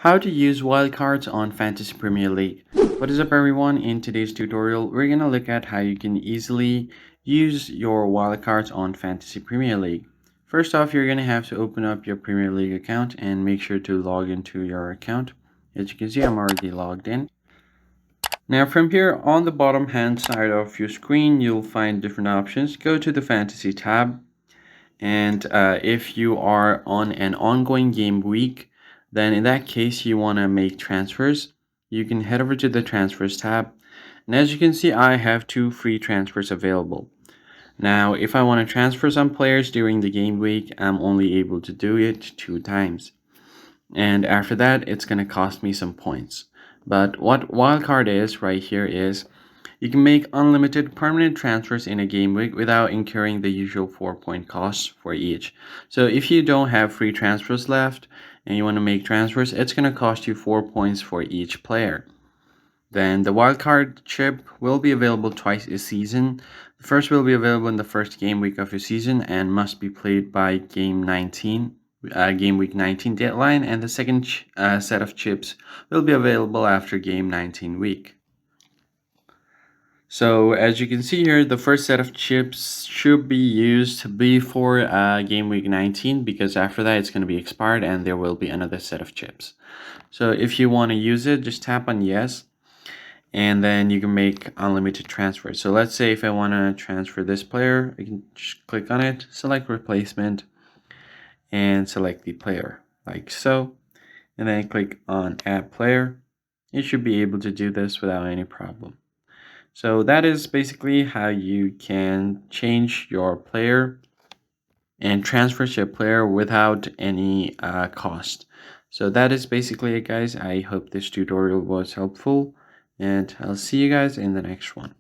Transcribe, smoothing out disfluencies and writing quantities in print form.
How to use wildcards on Fantasy Premier League. What is up everyone? In today's tutorial, we're going to look at how you can easily use your wildcards on Fantasy Premier League. First off, you're going to have to open up your Premier League account and make sure to log into your account. As you can see, I'm already logged in. Now from here on the bottom hand side of your screen, you'll find different options. Go to the Fantasy tab. And if you are on an ongoing game week, then in that case you want to make transfers. You can head over to the transfers tab, and as you can see, I have 2 free transfers available. Now if I want to transfer some players during the game week, I'm only able to do it 2 times, and after that it's going to cost me some points. But what wildcard is right here is you can make unlimited permanent transfers in a game week without incurring the usual 4-point costs for each. So if you don't have free transfers left and you want to make transfers, it's going to cost you 4 points for each player. Then the wildcard chip will be available twice a season. The first will be available in the first game week of your season and must be played by game week 19 deadline, and the second set of chips will be available after game 19 week. So as you can see here, the first set of chips should be used before game week 19, because after that it's going to be expired and there will be another set of chips. So if you want to use it, just tap on yes, and then you can make unlimited transfers. So let's say if I want to transfer this player, I can just click on it, select replacement, and select the player like so, and then click on add player. You should be able to do this without any problem. So that is basically how you can change your player and transfer your player without any cost. So that is basically it, guys. I hope this tutorial was helpful, and I'll see you guys in the next one.